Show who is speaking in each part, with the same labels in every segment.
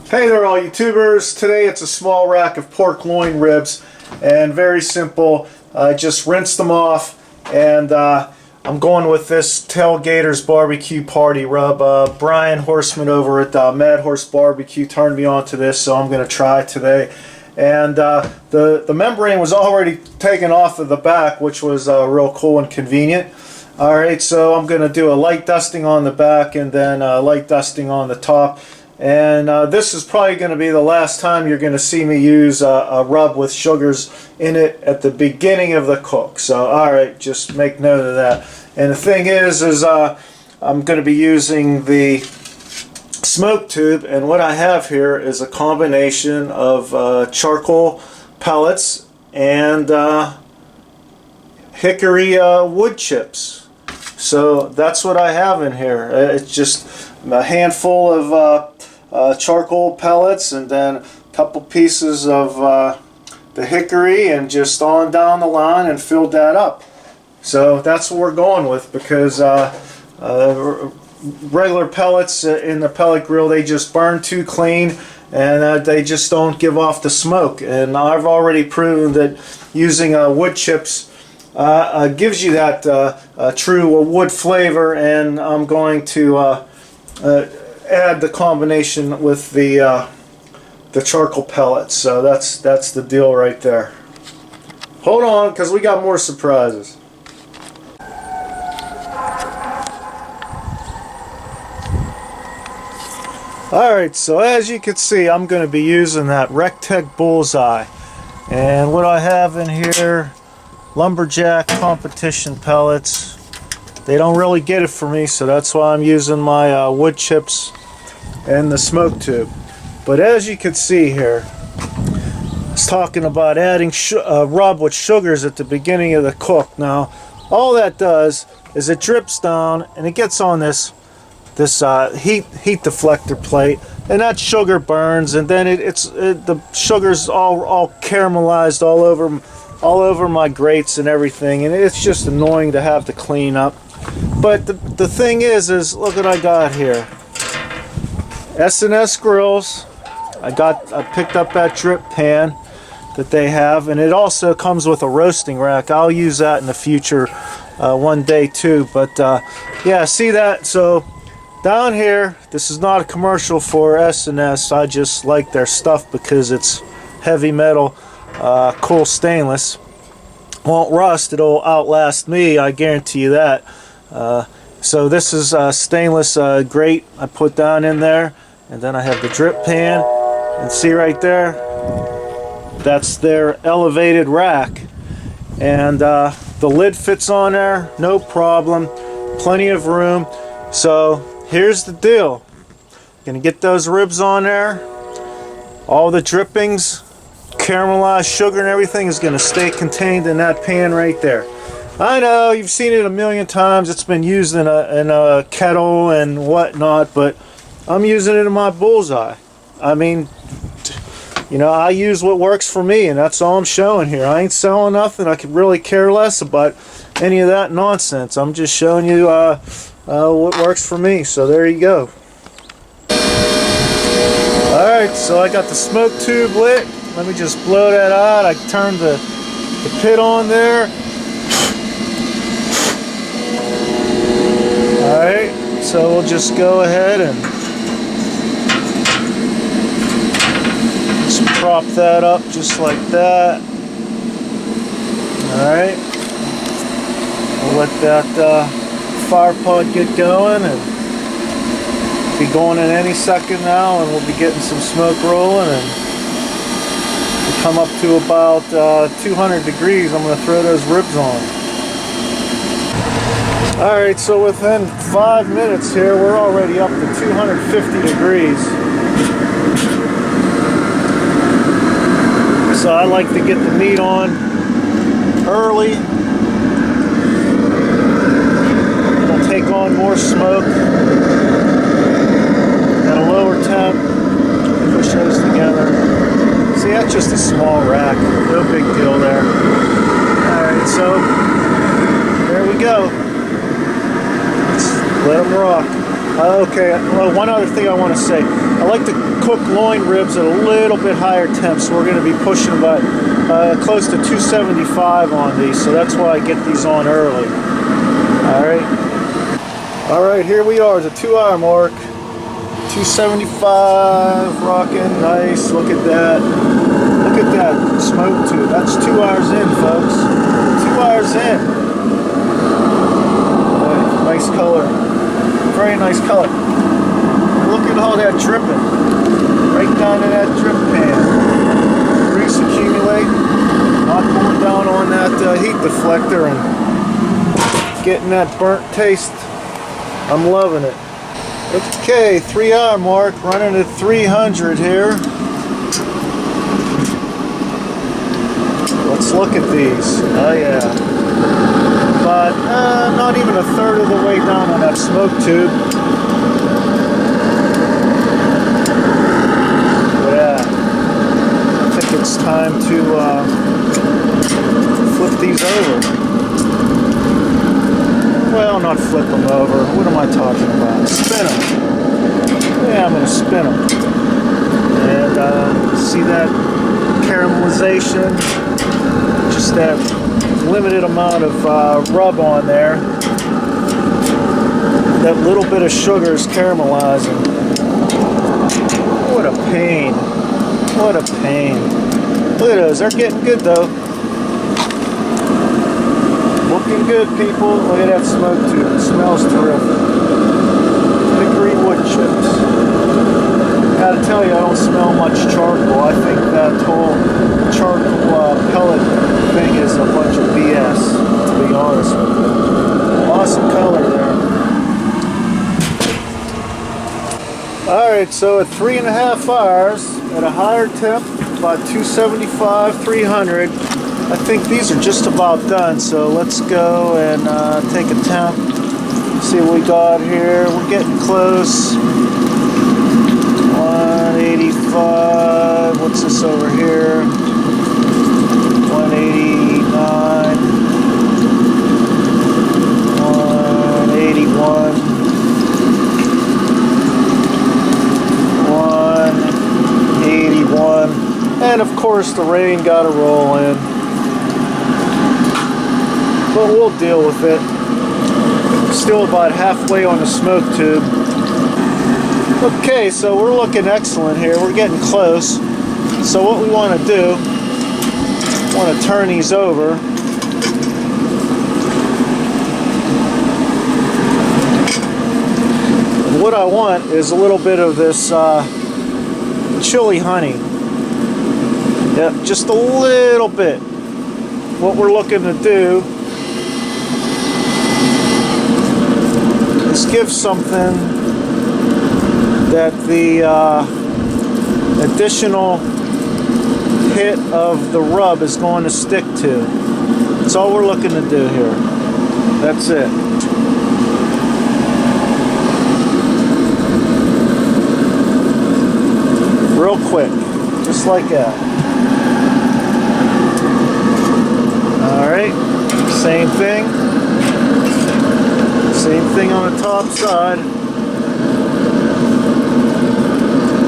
Speaker 1: Hey there all YouTubers. Today it's a small rack of pork loin ribs, and very simple. I just rinsed them off, and I'm going with this Tailgaters BBQ Party Rub. Brian Horseman over at Mad Horse Barbecue turned me on to this, so I'm going to try it today. And the membrane was already taken off of the back, which was real cool and convenient. Alright, so I'm going to do a light dusting on the back and then light dusting on the top. And this is probably going to be the last time you're going to see me use a rub with sugars in it at the beginning of the cook. So alright, just make note of that. And the thing is I'm going to be using the SmokeTube, and what I have here is a combination of charcoal pellets and Hickory Wood Chips. So that's what I have in here. It's just a handful of charcoal pellets and then a couple pieces of the hickory, and just on down the line and filled that up. So that's what we're going with, because regular pellets in the pellet grill, they just burn too clean, and they just don't give off the smoke. And I've already proven that using wood chips gives you that true wood flavor, and I'm going to add the combination with the charcoal pellets. So that's the deal right there. Hold on, because we got more surprises. Alright, so as you can see, I'm going to be using that Rec Tec Bullseye. And what I have in here, lumberjack competition pellets. They don't really get it for me, so that's why I'm using my wood chips and the SmokeTube. But as you can see here, it's talking about adding rub with sugars at the beginning of the cook. Now, all that does is it drips down and it gets on this heat deflector plate, and that sugar burns, and then the sugar's all caramelized all over my grates and everything, and it's just annoying to have to clean up. But the thing is look what I got here. SnS grills. I picked up that drip pan that they have, and it also comes with a roasting rack. I'll use that in the future one day too. But yeah, see that? So down here, this is not a commercial for SnS. I just like their stuff because it's heavy metal, cool stainless. Won't rust. It'll outlast me, I guarantee you that. So this is stainless grate I put down in there, and then I have the drip pan, and see right there, that's their elevated rack, and the lid fits on there, no problem, plenty of room. So here's the deal. Gonna get those ribs on there. All the drippings, caramelized sugar and everything is gonna stay contained in that pan right there. I know you've seen it a million times. It's been used in a kettle and whatnot, but I'm using it in my bullseye. I mean, you know, I use what works for me, and that's all I'm showing here. I ain't selling nothing. I could really care less about any of that nonsense. I'm just showing you what works for me. So there you go. Alright, so I got the SmokeTube lit. Let me just blow that out. I turned the pit on there. Alright, so we'll just go ahead and just prop that up just like that. Alright, we'll let that fire pod get going, and be going in any second now, and we'll be getting some smoke rolling, and we'll come up to about 200 degrees. I'm going to throw those ribs on. Alright, so within 5 minutes here, we're already up to 250 degrees. So I like to get the meat on early. It'll take on more smoke at a lower temp. Push those together. See, that's just a small rack. No big deal there. Alright, so there we go. Let them rock. Okay, well, one other thing I want to say. I like to cook loin ribs at a little bit higher temp, so we're going to be pushing about close to 275 on these, so that's why I get these on early. Alright, here we are, the 2-hour mark. 275, rocking, nice, look at that. Look at that SmokeTube. That's 2 hours in, folks. 2 hours in. Nice color. Very nice color. Look at all that dripping. Right down in that drip pan. Grease accumulate. Not going down on that heat deflector and getting that burnt taste. I'm loving it. Okay, 3-hour mark, running at 300 here. Let's look at these. Oh yeah. But not even a third of the way down on that SmokeTube. Yeah. I think it's time to flip these over. Well, not flip them over. What am I talking about? Spin them. Yeah, I'm going to spin them. And see that caramelization? Just that limited amount of rub on there. That little bit of sugar is caramelizing. What a pain. What a pain. Look at those. They're getting good though. Looking good, people. Look at that SmokeTube. It smells terrific. Hickory Wood Chips. Gotta tell you, I don't smell much charcoal. I think that whole charcoal pellet thing is a bunch of BS, to be honest with you. Awesome color there. Alright, so at 3.5 hours, at a higher temp, about 275, 300, I think these are just about done, so let's go and take a temp, see what we got here. We're getting close. 185, what's this over here? 189, 181, 181, and of course the rain got to roll in. But we'll deal with it. Still about halfway on the SmokeTube. Okay, so we're looking excellent here. We're getting close. So what we want to do, we want to turn these over. And what I want is a little bit of this chili honey. Yep, just a little bit. What we're looking to do is give something that the additional hit of the rub is going to stick to. That's all we're looking to do here. That's it. Real quick, just like that. Alright, same thing. Same thing on the top side.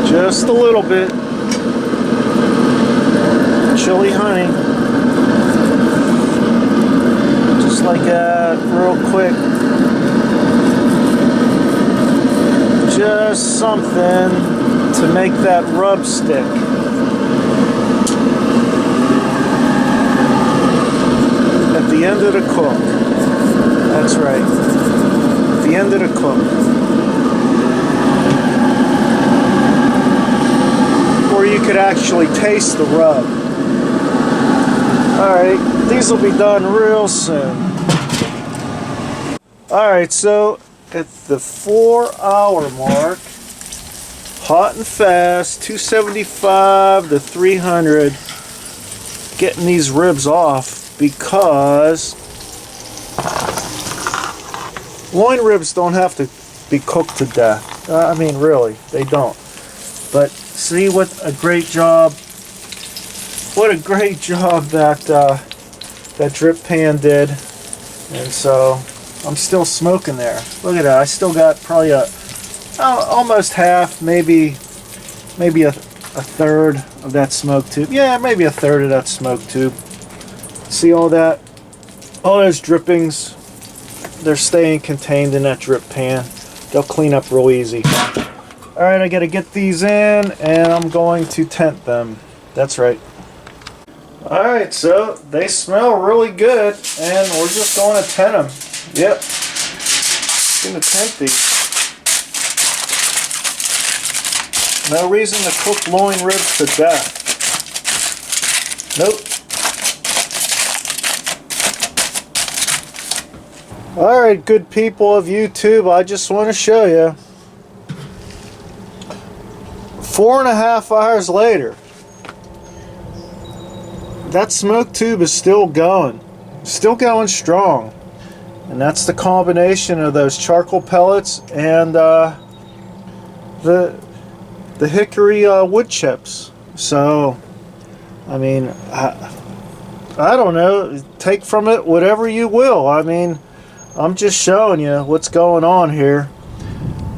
Speaker 1: Just a little bit. Chili honey. Just like that, real quick. Just something to make that rub stick. At the end of the cook. That's right. At the end of the cook. Where you could actually taste the rub. Alright, these will be done real soon. Alright, so at the 4-hour mark, hot and fast, 275 to 300, getting these ribs off because loin ribs don't have to be cooked to death. I mean, really, they don't. But see what a great job! What a great job that that drip pan did. And so I'm still smoking there. Look at that! I still got probably a almost half, maybe a third of that smoke tube. Yeah, maybe a third of that smoke tube. See all that? All those drippings, they're staying contained in that drip pan. They'll clean up real easy. Alright, I gotta get these in, and I'm going to tent them. That's right. Alright, so they smell really good, and we're just going to tent them. Yep. Gonna tent these. No reason to cook loin ribs to death. Nope. Alright, good people of YouTube, I just want to show you. 4.5 hours later, that smoke tube is still going strong. And that's the combination of those charcoal pellets and the hickory wood chips. So, I mean, I don't know. Take from it whatever you will. I mean, I'm just showing you what's going on here.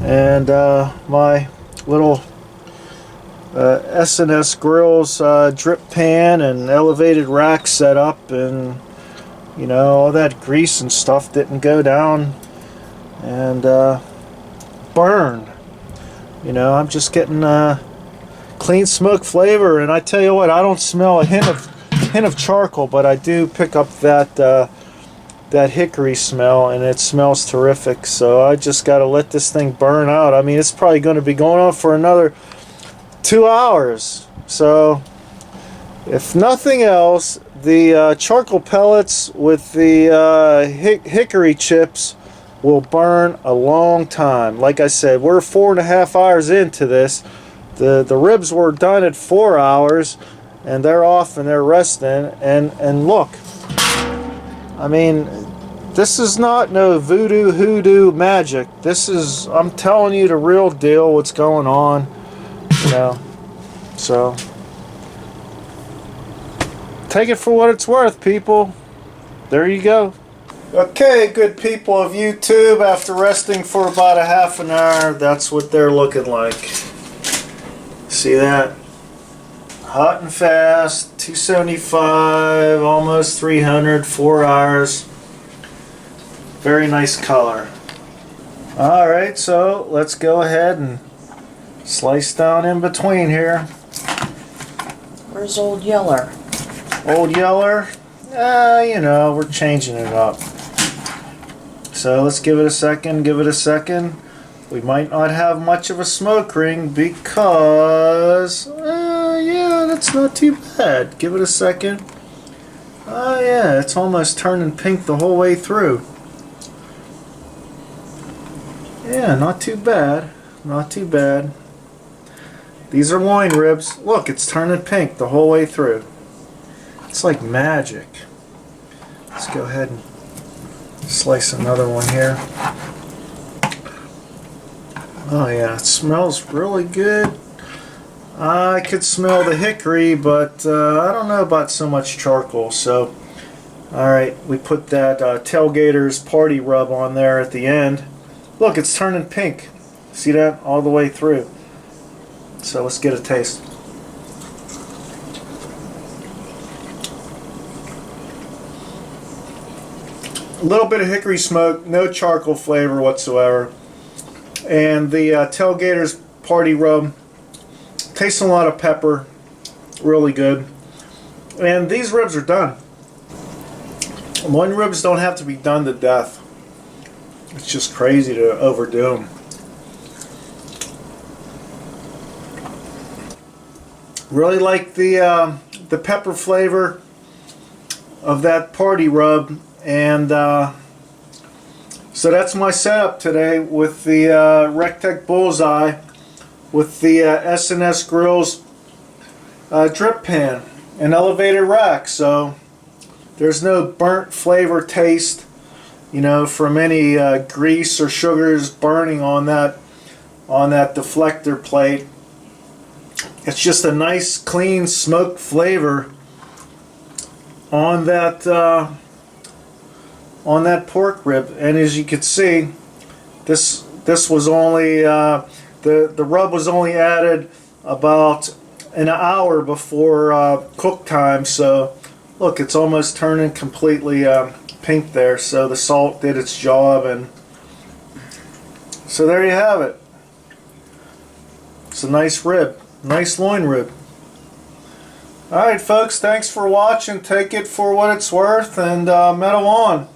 Speaker 1: And my little SnS grills drip pan and elevated rack set up, and you know, all that grease and stuff didn't go down and burn. You know, I'm just getting clean smoke flavor, and I tell you what, I don't smell a hint of charcoal, but I do pick up that hickory smell, and it smells terrific. So I just got to let this thing burn out. I mean, it's probably going to be going on for another 2 hours. So if nothing else, the charcoal pellets with the hickory chips will burn a long time. Like I said, we're 4.5 hours into this. The ribs were done at 4 hours, and they're off and they're resting. And look, I mean, this is not no voodoo hoodoo magic. This is, I'm telling you, the real deal. What's going on? You know, so take it for what it's worth, people. There you go. Okay, good people of YouTube, after resting for about a half an hour, that's what they're looking like. See that? Hot and fast, 275, almost 300, 4 hours. Very nice color. Alright, so let's go ahead and slice down in between here.
Speaker 2: Where's Old Yeller?
Speaker 1: Old Yeller? You know, we're changing it up. So let's give it a second, We might not have much of a smoke ring because, yeah, that's not too bad. Give it a second. Oh yeah, it's almost turning pink the whole way through. Yeah, not too bad. Not too bad. These are loin ribs. Look, it's turning pink the whole way through. It's like magic. Let's go ahead and slice another one here. Oh yeah, it smells really good. I could smell the hickory, but I don't know about so much charcoal. So, alright, we put that Tailgaters Party Rub on there at the end. Look, it's turning pink. See that? All the way through. So let's get a taste. A little bit of hickory smoke, no charcoal flavor whatsoever. And the Tailgaters Party Rub tastes a lot of pepper, really good. And these ribs are done. Loin ribs don't have to be done to death. It's just crazy to overdo them. Really like the pepper flavor of that Party Rub. And so that's my setup today with the Rec Tec Bullseye with the SnS grills drip pan and elevated rack. So there's no burnt flavor taste, you know, from any grease or sugars burning on that deflector plate. It's just a nice clean smoke flavor on that pork rib. And as you can see, this This was only the rub was only added about an hour before cook time. So look, it's almost turning completely pink there. So the salt did its job, and so there you have it. It's a nice rib, nice loin rib. Alright folks, thanks for watching. Take it for what it's worth, and metal on.